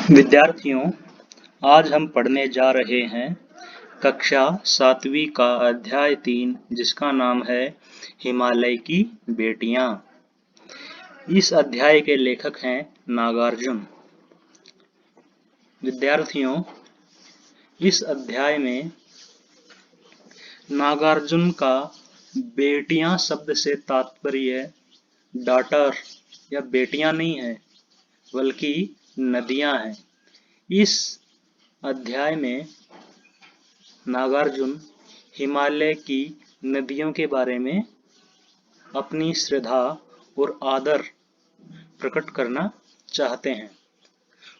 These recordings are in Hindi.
विद्यार्थियों, आज हम पढ़ने जा रहे हैं कक्षा 7वीं का अध्याय 3, जिसका नाम है हिमालय की बेटियां। इस अध्याय के लेखक हैं नागार्जुन। विद्यार्थियों, इस अध्याय में नागार्जुन का बेटियां शब्द से तात्पर्य डॉटर या बेटियां नहीं है, बल्कि नदियां हैं। इस अध्याय में नागार्जुन हिमालय की नदियों के बारे में अपनी श्रद्धा और आदर प्रकट करना चाहते हैं।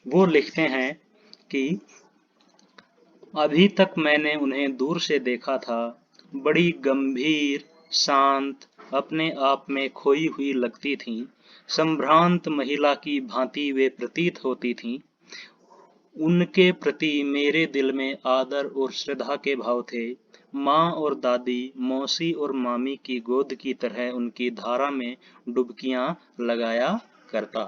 वो लिखते हैं कि अभी तक मैंने उन्हें दूर से देखा था, बड़ी गंभीर, शांत, अपने आप में खोई हुई लगती थीं, संभ्रांत महिला की भांति वे प्रतीत होती थीं। उनके प्रति मेरे दिल में आदर और श्रद्धा के भाव थे। माँ और दादी, मौसी और मामी की गोद की तरह उनकी धारा में डुबकियां लगाया करता।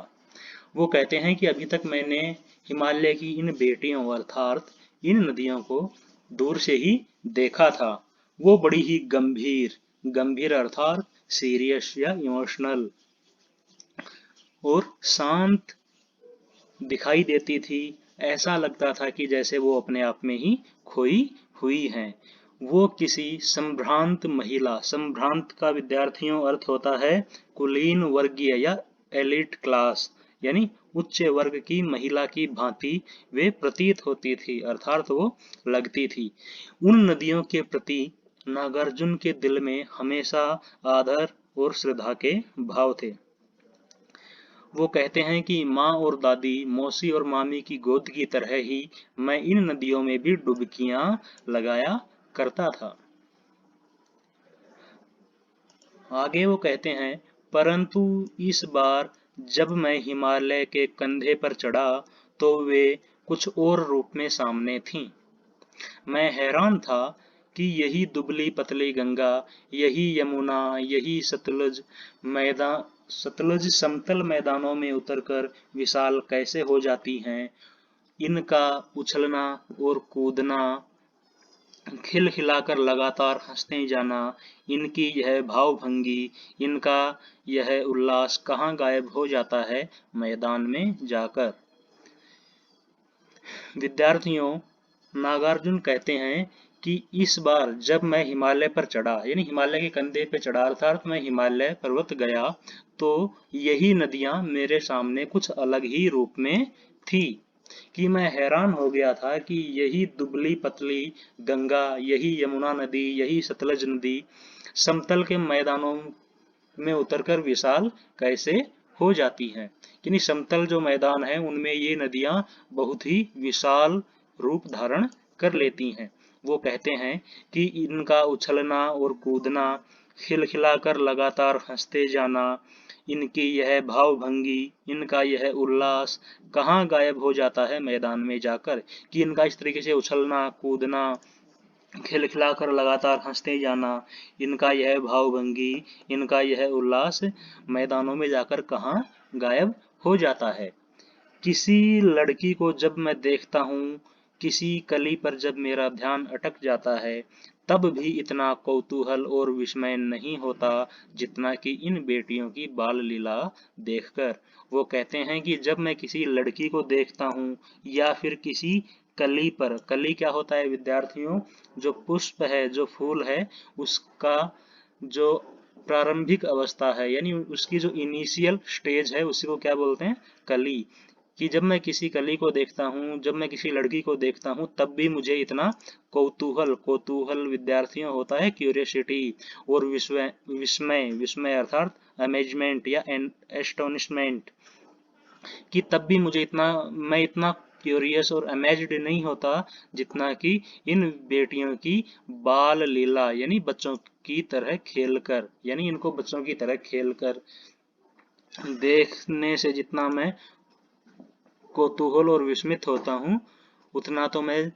वो कहते हैं कि अभी तक मैंने हिमालय की इन बेटियों अर्थात इन नदियों को दूर से ही देखा था। वो बड़ी ही गंभीर अर्थात सीरियस या इमोशनल और शांत दिखाई देती थी। ऐसा लगता था कि जैसे वो अपने आप में ही खोई हुई हैं। वो किसी संभ्रांत महिला, संभ्रांत का विद्यार्थियों अर्थ होता है कुलीन वर्गीय या एलिट क्लास, यानी उच्च वर्ग की महिला की भांति वे प्रतीत होती थी, अर्थात वो लगती थी। उन नदियों के प्रति नागार्जुन के दिल में हमेशा आदर और श्रद्धा के भाव थे। वो कहते हैं कि माँ और दादी, मौसी और मामी की गोद की तरह ही मैं इन नदियों में भी डुबकियां लगाया करता था। आगे वो कहते हैं, परंतु इस बार जब मैं हिमालय के कंधे पर चढ़ा तो वे कुछ और रूप में सामने थीं। मैं हैरान था कि यही दुबली पतली गंगा, यही यमुना, यही सतलज समतल मैदानों में उतरकर विशाल कैसे हो जाती हैं। इनका उछलना और कूदना, खिलखिलाकर लगातार हंसते जाना, इनकी यह भावभंगी, इनका यह उल्लास कहाँ गायब हो जाता है मैदान में जाकर। विद्यार्थियों, नागार्जुन कहते हैं कि इस बार जब मैं हिमालय पर चढ़ा, यानी हिमालय के कंधे पे चढ़ा अर्थात मैं हिमालय पर्वत गया, तो यही नदियां मेरे सामने कुछ अलग ही रूप में थी कि मैं हैरान हो गया था कि यही दुबली पतली गंगा, यही यमुना नदी, यही सतलज नदी समतल के मैदानों में उतरकर विशाल कैसे हो जाती हैं। यानी समतल जो मैदान है उनमें ये नदियां बहुत ही विशाल रूप धारण कर लेती हैं। वो कहते हैं कि इनका उछलना और कूदना, खिलखिलाकर लगातार हंसते जाना, इनकी यह भावभंगी, इनका यह उल्लास कहाँ गायब हो जाता है मैदान में जाकर। कि इनका इस तरीके से उछलना कूदना, खिलखिलाकर लगातार हंसते जाना, इनका यह भावभंगी, इनका यह उल्लास मैदानों में जाकर कहाँ गायब हो जाता है। किसी लड़की को जब मैं देखता हूँ, किसी कली पर जब मेरा ध्यान अटक जाता है, तब भी इतना कौतूहल और विस्मय नहीं होता जितना कि इन बेटियों की बाल लीला देखकर। वो कहते हैं कि जब मैं किसी लड़की को देखता हूँ या फिर किसी कली पर, कली क्या होता है विद्यार्थियों, जो पुष्प है, जो फूल है, उसका जो प्रारंभिक अवस्था है, यानी उसकी जो इनिशियल स्टेज है, उसी को क्या बोलते हैं, कली। कि जब मैं किसी कली को देखता हूँ, जब मैं किसी लड़की को देखता हूँ, तब भी मुझे इतना कौतूहल विद्यार्थियों होता है क्यूरियोसिटी और विस्मय अर्थात अमेजमेंट या एस्टोनिशमेंट, कि तब भी मैं इतना क्यूरियस और अमेज्ड नहीं होता जितना कि इन बेटियों की बाल लीला, यानी बच्चों की तरह खेलकर, यानी इनको बच्चों की तरह खेलकर देखने से जितना मैं कौतूहल और विस्मित होता हूँ, उतना तो मैं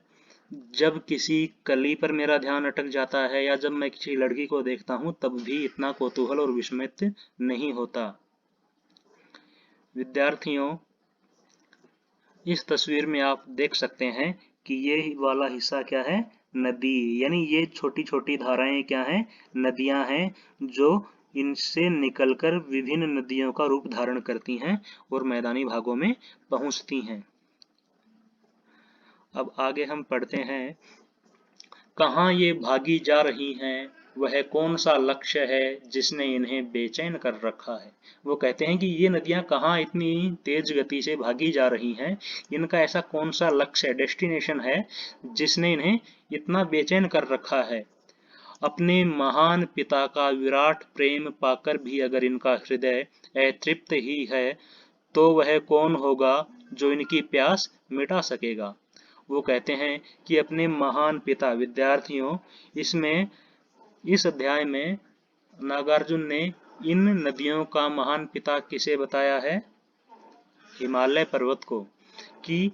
जब किसी कली पर मेरा ध्यान अटक जाता है या जब मैं किसी लड़की को देखता हूँ, तब भी इतना कौतूहल और विस्मित नहीं होता। विद्यार्थियों, इस तस्वीर में आप देख सकते हैं कि ये वाला हिस्सा क्या है, नदी, यानी ये छोटी छोटी धाराएं क्या हैं, नदियां हैं, जो इनसे निकलकर विभिन्न नदियों का रूप धारण करती हैं और मैदानी भागों में पहुंचती हैं। अब आगे हम पढ़ते हैं, कहाँ ये भागी जा रही हैं, वह कौन सा लक्ष्य है जिसने इन्हें बेचैन कर रखा है। वो कहते हैं कि ये नदियां कहाँ इतनी तेज गति से भागी जा रही हैं, इनका ऐसा कौन सा लक्ष्य है, डेस्टिनेशन है, जिसने इन्हें इतना बेचैन कर रखा है। अपने महान पिता का विराट प्रेम पाकर भी अगर इनका हृदय अतृप्त ही है, तो वह कौन होगा जो इनकी प्यास मिटा सकेगा। वो कहते हैं कि अपने महान पिता, विद्यार्थियों, इसमें इस अध्याय में नागार्जुन ने इन नदियों का महान पिता किसे बताया है, हिमालय पर्वत को, कि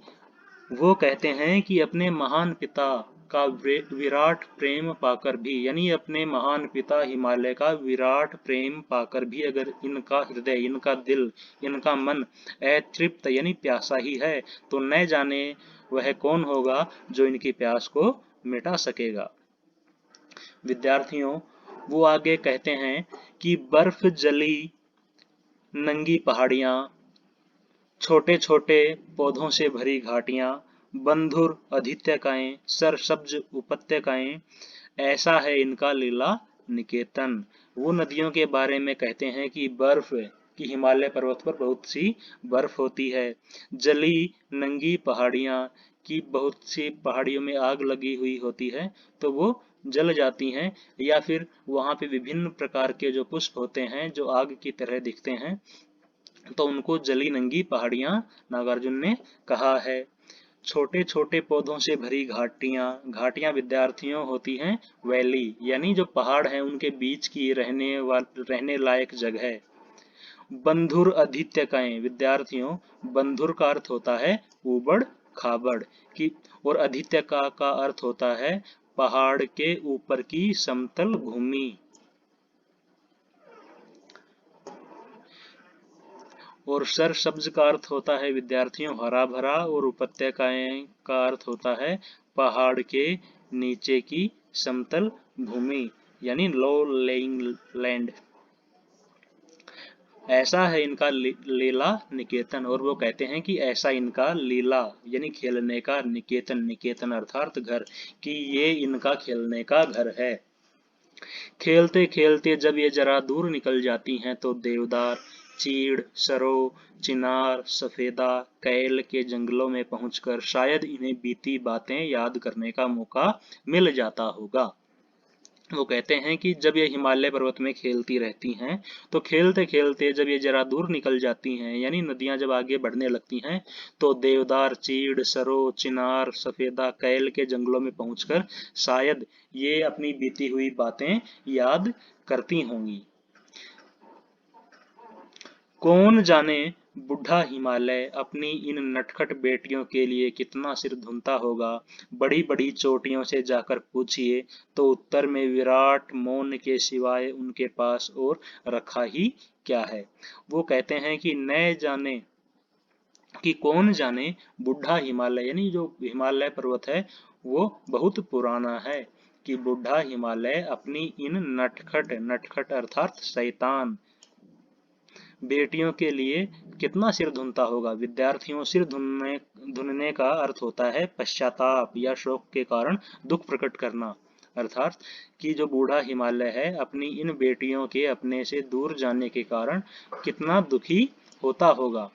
वो कहते हैं कि अपने महान पिता का विराट प्रेम पाकर भी, यानी अपने महान पिता हिमालय का विराट प्रेम पाकर भी अगर इनका हृदय, इनका दिल, इनका मन अतृप्त यानी प्यासा ही है, तो न जाने वह कौन होगा जो इनकी प्यास को मिटा सकेगा। विद्यार्थियों, वो आगे कहते हैं कि बर्फ जली नंगी पहाड़ियां, छोटे छोटे पौधों से भरी घाटियां, बंधुर अधित्यकाएं, सरसब्ज उपत्यकाएं, ऐसा है इनका लीला निकेतन। वो नदियों के बारे में कहते हैं कि बर्फ की, हिमालय पर्वत पर बहुत सी बर्फ होती है, जली नंगी पहाड़ियां की, बहुत सी पहाड़ियों में आग लगी हुई होती है तो वो जल जाती हैं, या फिर वहां पे विभिन्न प्रकार के जो पुष्प होते हैं जो आग की तरह दिखते हैं, तो उनको जली नंगी पहाड़ियां नागार्जुन ने कहा है। छोटे छोटे पौधों से भरी घाटियां, घाटियां विद्यार्थियों होती हैं वैली, यानी जो पहाड़ हैं उनके बीच की रहने लायक जगह। बंधुर अधित्यकाएं, विद्यार्थियों, बंधुर का अर्थ होता है ऊबड़ खाबड़ की, और अधित्यका का अर्थ होता है पहाड़ के ऊपर की समतल भूमि। और सरसब्ज का अर्थ होता है विद्यार्थियों हरा भरा, और उपत्यकाएं का अर्थ होता है पहाड़ के नीचे की समतल भूमि, यानी लो लेइंग लैंड। ऐसा है इनका लीला निकेतन, और वो कहते हैं कि ऐसा इनका लीला यानी खेलने का निकेतन, निकेतन अर्थात घर, कि ये इनका खेलने का घर है। खेलते खेलते जब ये जरा दूर निकल जाती हैं तो देवदार, चीड़, सरो, चिनार, सफेदा, कैल के जंगलों में पहुंचकर शायद इन्हें बीती बातें याद करने का मौका मिल जाता होगा। वो कहते हैं कि जब ये हिमालय पर्वत में खेलती रहती हैं, तो खेलते खेलते जब ये जरा दूर निकल जाती हैं, यानी नदियां जब आगे बढ़ने लगती हैं, तो देवदार, चीड़, सरो, चिनार, सफेदा, कैल के जंगलों में पहुंचकर शायद ये अपनी बीती हुई बातें याद करती होंगी। कौन जाने बुढ़ा हिमालय अपनी इन नटखट बेटियों के लिए कितना सिर धुनता होगा। बड़ी बड़ी चोटियों से जाकर पूछिए तो उत्तर में विराट मौन के सिवाय उनके पास और रखा ही क्या है। वो कहते हैं कि न जाने कि कौन जाने बुढ़ा हिमालय, यानी जो हिमालय पर्वत है वो बहुत पुराना है, कि बुढ़ा हिमालय अपनी इन नटखट, नटखट अर्थात शैतान बेटियों के लिए कितना सिर धुनता होगा। विद्यार्थियों, सिर धुनने का अर्थ होता है पश्चाताप या शोक के कारण दुख प्रकट करना, अर्थात कि जो बूढ़ा हिमालय है अपनी इन बेटियों के अपने से दूर जाने के कारण कितना दुखी होता होगा।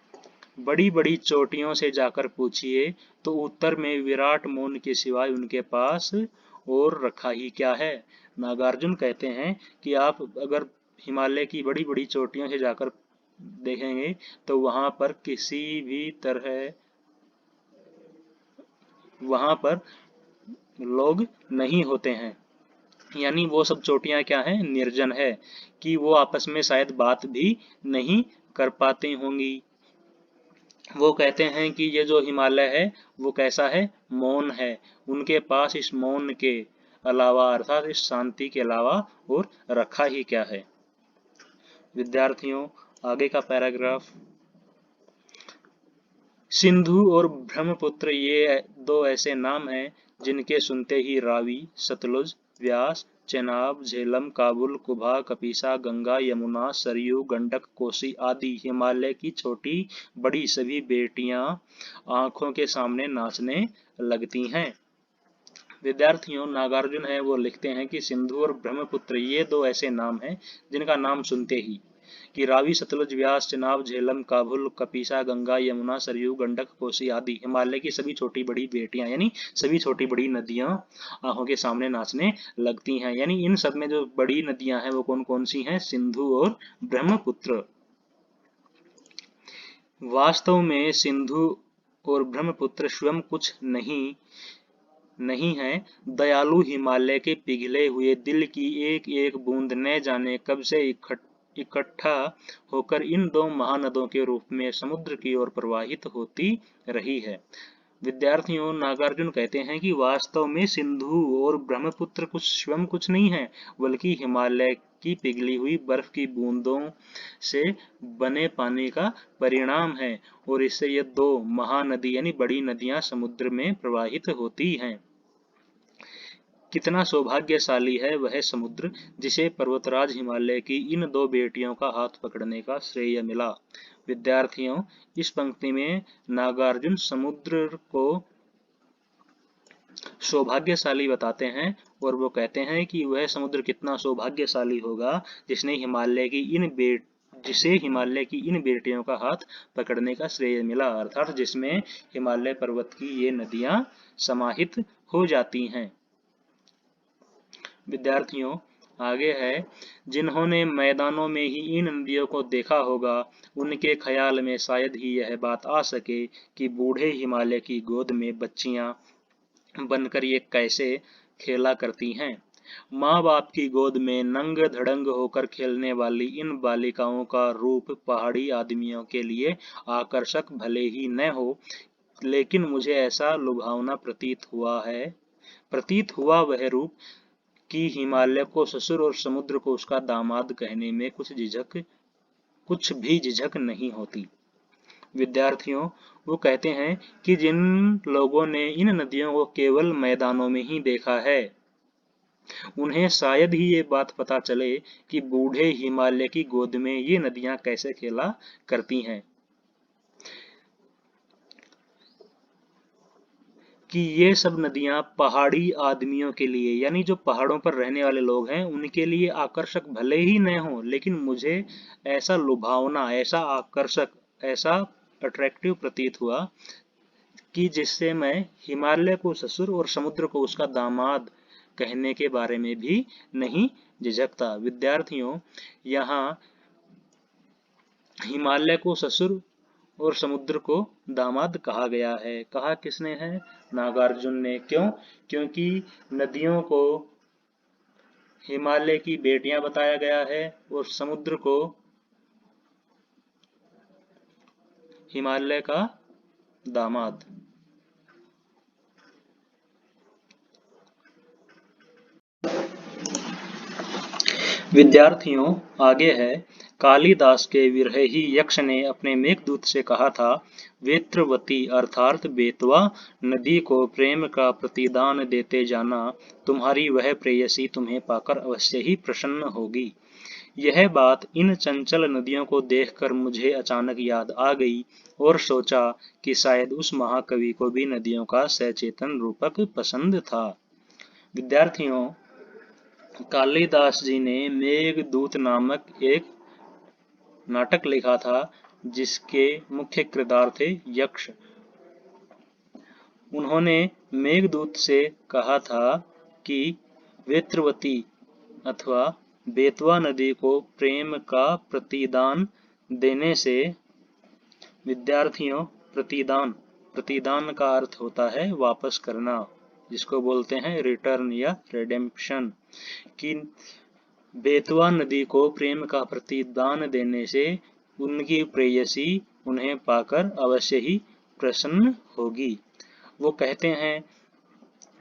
बड़ी बड़ी चोटियों से जाकर पूछिए तो उत्तर में विराट मौन के सिवाय उनके पास और रखा ही क्या है। नागार्जुन कहते हैं कि आप अगर हिमालय की बड़ी बड़ी चोटियों से जाकर देखेंगे तो वहां पर किसी भी तरह, वहां पर लोग नहीं होते हैं, यानी वो सब चोटियां क्या हैं, निर्जन है, कि वो आपस में शायद बात भी नहीं कर पाते होंगी। वो कहते हैं कि ये जो हिमालय है वो कैसा है, मौन है, उनके पास इस मौन के अलावा अर्थात इस शांति के अलावा और रखा ही क्या है। विद्यार्थियों, आगे का पैराग्राफ, सिंधु और ब्रह्मपुत्र ये दो ऐसे नाम हैं जिनके सुनते ही रावी, सतलुज, व्यास, चेनाब, झेलम, काबुल, कुभा, कपीसा, गंगा, यमुना, सरयू, गंडक, कोसी आदि हिमालय की छोटी बड़ी सभी बेटियां आंखों के सामने नाचने लगती हैं। विद्यार्थियों, नागार्जुन है वो लिखते हैं कि सिंधु और ब्रह्मपुत्र ये दो ऐसे नाम हैं जिनका नाम सुनते ही कि रावी, सतलुज, व्यास, चिनाब, झेलम, काबुल, कपीसा, गंगा, यमुना, सरयू, गंडक, कोसी आदि हिमालय की सभी छोटी बड़ी बेटियां यानी सभी छोटी बड़ी नदियां आंखों के सामने नाचने लगती हैं। यानी इन सब में जो बड़ी नदियां हैं वो कौन कौन सी हैं? सिंधु और ब्रह्मपुत्र। वास्तव में सिंधु और ब्रह्मपुत्र स्वयं कुछ नहीं है। दयालु हिमालय के पिघले हुए दिल की एक एक बूंद न जाने कब से इकट्ठा होकर इन दो महानदों के रूप में समुद्र की ओर प्रवाहित होती रही है। विद्यार्थियों, नागार्जुन कहते हैं कि वास्तव में सिंधु और ब्रह्मपुत्र स्वयं कुछ नहीं है, बल्कि हिमालय की पिघली हुई बर्फ की बूंदों से बने पानी का परिणाम है और इससे ये दो महानदी यानी बड़ी नदियां समुद्र में प्रवाहित होती हैं। कितना सौभाग्यशाली है वह समुद्र जिसे पर्वतराज हिमालय की इन दो बेटियों का हाथ पकड़ने का श्रेय मिला। विद्यार्थियों, इस पंक्ति में नागार्जुन समुद्र को सौभाग्यशाली बताते हैं और वो कहते हैं कि वह समुद्र कितना सौभाग्यशाली होगा जिसे हिमालय की इन बेटियों का हाथ पकड़ने का श्रेय मिला, अर्थात जिसमें हिमालय पर्वत की ये नदियां समाहित हो जाती हैं। विद्यार्थियों, आगे है, जिन्होंने मैदानों में ही इन नदियों को देखा होगा उनके ख्याल में शायद ही यह बात आ सके कि बूढ़े हिमालय की गोद में बच्चियां बनकर ये कैसे खेला करती हैं। माँ बाप की गोद में नंग धड़ंग होकर खेलने वाली इन बालिकाओं का रूप पहाड़ी आदमियों के लिए आकर्षक भले ही न हो, लेकिन मुझे ऐसा लुभावना प्रतीत हुआ वह रूप कि हिमालय को ससुर और समुद्र को उसका दामाद कहने में कुछ भी झिझक नहीं होती। विद्यार्थियों, वो कहते हैं कि जिन लोगों ने इन नदियों को केवल मैदानों में ही देखा है उन्हें शायद ही ये बात पता चले कि बूढ़े हिमालय की गोद में ये नदियां कैसे खेला करती हैं, कि ये सब नदियां पहाड़ी आदमियों के लिए यानी जो पहाड़ों पर रहने वाले लोग हैं उनके लिए आकर्षक भले ही न हो, लेकिन मुझे ऐसा लुभावना, ऐसा आकर्षक, ऐसा अट्रैक्टिव प्रतीत हुआ कि जिससे मैं हिमालय को ससुर और समुद्र को उसका दामाद कहने के बारे में भी नहीं झिझकता। विद्यार्थियों, यहाँ हिमालय को ससुर और समुद्र को दामाद कहा गया है। कहा किसने है? नागार्जुन ने। क्यों? क्योंकि नदियों को हिमालय की बेटियां बताया गया है और समुद्र को हिमालय का दामाद। विद्यार्थियों, आगे है, कालिदास के विरही यक्ष ने अपने मेघदूत से कहा था, वेत्रवती अर्थात बेतवा नदी को प्रेम का प्रतिदान देते जाना, तुम्हारी वह प्रेयसी तुम्हें पाकर अवश्य ही प्रसन्न होगी। यह बात इन चंचल नदियों को देखकर मुझे अचानक याद आ गई और सोचा कि शायद उस महाकवि को भी नदियों का सचेतन रूपक पसंद था। विद्यार्थियों, कालिदास जी ने मेघदूत नामक एक नाटक लिखा था जिसके मुख्य किरदार थे यक्ष। उन्होंने मेघदूत से कहा था कि वेत्रवती अथवा बेतवा नदी को प्रेम का प्रतिदान देने से, विद्यार्थियों, प्रतिदान का अर्थ होता है वापस करना, जिसको बोलते हैं रिटर्न या रिडेम्पशन, कि बेतवा नदी को प्रेम का प्रतिदान देने से उनकी प्रेयसी उन्हें पाकर अवश्य ही प्रसन्न होगी। वो कहते हैं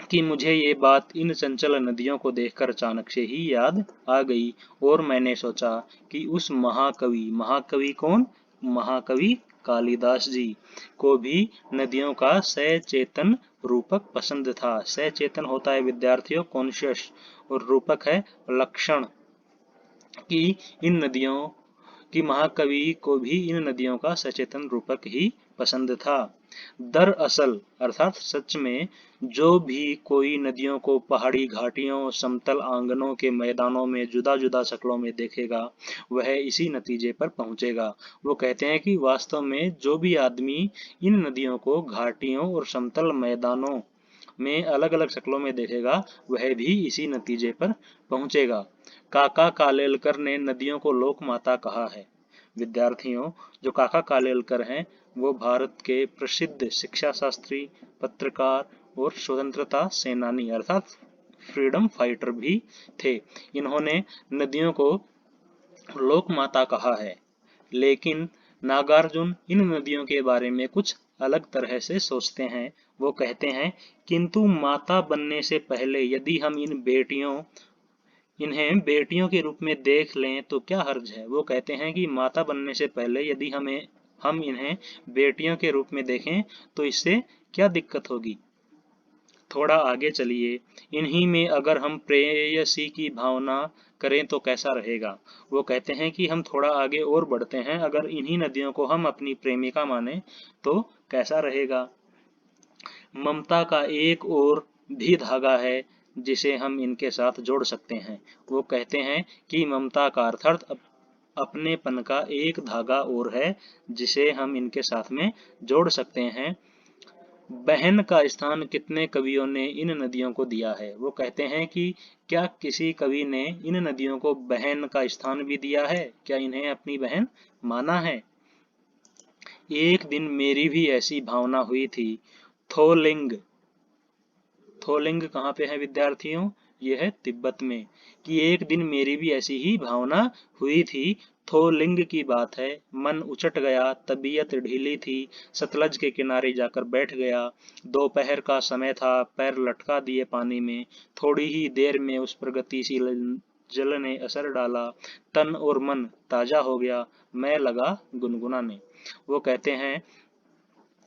कि मुझे ये बात इन चंचल नदियों को देखकर अचानक से ही याद आ गई और मैंने सोचा कि उस महाकवि कौन? महाकवि कालिदास जी को भी नदियों का सचेतन रूपक पसंद था। सचेतन होता है विद्यार्थियों कॉन्शियस, और रूपक है लक्षण, कि इन नदियों कि महाकवि को भी इन नदियों का सचेतन रूपक ही पसंद था। दरअसल अर्थात सच में जो भी कोई नदियों को पहाड़ी घाटियों, समतल आंगनों के मैदानों में जुदा जुदा शक्लों में देखेगा, वह इसी नतीजे पर पहुंचेगा। वो कहते हैं कि वास्तव में जो भी आदमी इन नदियों को घाटियों और समतल मैदानों में अलग अलग शक्लों में देखेगा, वह भी इसी नतीजे पर पहुंचेगा। काका कालेलकर ने नदियों को लोक माता कहा है। विद्यार्थियों, जो काका कालेलकर हैं वो भारत के प्रसिद्ध शिक्षा शास्त्री, पत्रकार और स्वतंत्रता सेनानी अर्थात फ्रीडम फाइटर भी थे। इन्होंने नदियों को लोक माता कहा है, लेकिन नागार्जुन इन नदियों के बारे में कुछ अलग तरह से सोचते हैं। वो कहते हैं, किंतु माता बनने से पहले यदि हम इन्हें बेटियों के रूप में देख लें तो क्या हर्ज है। वो कहते हैं कि माता बनने से पहले यदि हम इन्हें बेटियों के रूप में देखें तो इससे क्या दिक्कत होगी। थोड़ा आगे चलिए, इन्हीं में अगर हम प्रेयसी की भावना करें तो कैसा रहेगा। वो कहते हैं कि हम थोड़ा आगे और बढ़ते हैं, अगर इन्हीं नदियों को हम अपनी प्रेमिका माने तो कैसा रहेगा। ममता का एक और भी धागा है जिसे हम इनके साथ जोड़ सकते हैं। वो कहते हैं कि ममता का अर्थात अपनेपन का एक धागा और है जिसे हम इनके साथ में जोड़ सकते हैं। बहन का स्थान कितने कवियों ने इन नदियों को दिया है। वो कहते हैं कि क्या किसी कवि ने इन नदियों को बहन का स्थान भी दिया है, क्या इन्हें अपनी बहन माना है। एक दिन मेरी भी ऐसी भावना हुई थी। थोलिंग, थोलिंग कहाँ पे है विद्यार्थियों, ये है तिब्बत में। कि एक दिन मेरी भी ऐसी ही भावना हुई थी। थोलिंग की बात है, मन उचट गया, तबीयत ढीली थी, सतलज के किनारे जाकर बैठ गया। दोपहर का समय था, पैर लटका दिए पानी में, थोड़ी ही देर में उस पर गतिशील जल ने असर डाला, तन और मन ताजा हो गया, मैं लगा गुनगुनाने। वो कहते हैं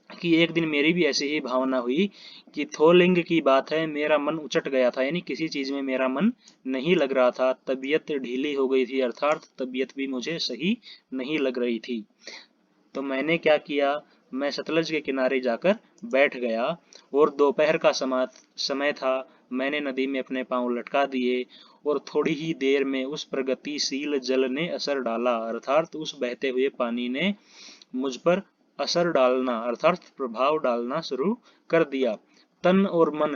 कि एक दिन मेरी भी ऐसी ही भावना हुई कि थोलिंग की बात है, मेरा मन उचट गया था, यानी किसी चीज में मेरा मन नहीं लग रहा था, तबीयत ढीली हो गई थी, अर्थात तबीयत भी मुझे सही नहीं लग रही थी। तो मैंने क्या किया, मैं सतलज के किनारे जाकर बैठ गया और दोपहर का समय था। मैंने नदी में अपने पांव लटका दिए और थोड़ी ही देर में उस प्रगतिशील जल ने असर डाला, अर्थात उस बहते हुए पानी ने मुझ पर असर डालना अर्थात प्रभाव डालना शुरू कर दिया। तन और मन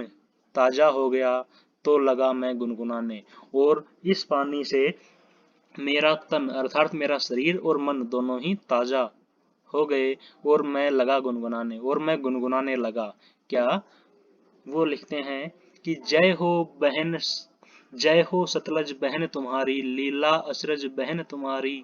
ताजा हो गया तो लगा मैं गुनगुनाने, और इस पानी से मेरा तन अर्थात मेरा शरीर और मन दोनों ही ताजा हो गए और मैं लगा गुनगुनाने, और मैं गुनगुनाने लगा। क्या, वो लिखते हैं कि जय हो बहन, जय हो सतलज बहन तुम्हारी, लीला अचरज बहन तुम्हारी,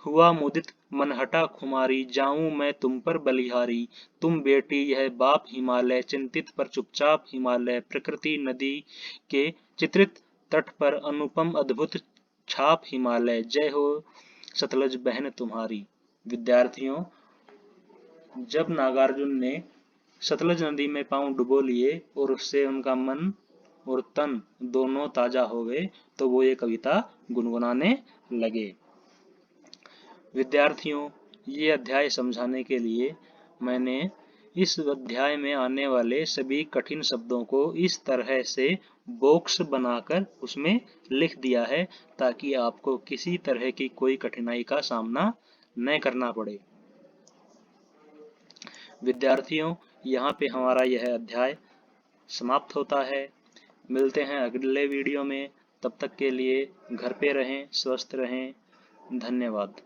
हुआ मुदित मनहटा खुमारी, जाऊं मैं तुम पर बलिहारी। तुम बेटी यह बाप हिमालय, चिंतित पर चुपचाप हिमालय, प्रकृति नदी के चित्रित तट पर अनुपम अद्भुत छाप हिमालय, जय हो सतलज बहन तुम्हारी। विद्यार्थियों, जब नागार्जुन ने सतलज नदी में पांव डुबो लिए और उससे उनका मन और तन दोनों ताजा हो गए तो वो ये कविता गुनगुनाने लगे। विद्यार्थियों, ये अध्याय समझाने के लिए मैंने इस अध्याय में आने वाले सभी कठिन शब्दों को इस तरह से बॉक्स बनाकर उसमें लिख दिया है ताकि आपको किसी तरह की कोई कठिनाई का सामना न करना पड़े। विद्यार्थियों, यहाँ पे हमारा यह अध्याय समाप्त होता है। मिलते हैं अगले वीडियो में, तब तक के लिए घर पे रहें, स्वस्थ रहें। धन्यवाद।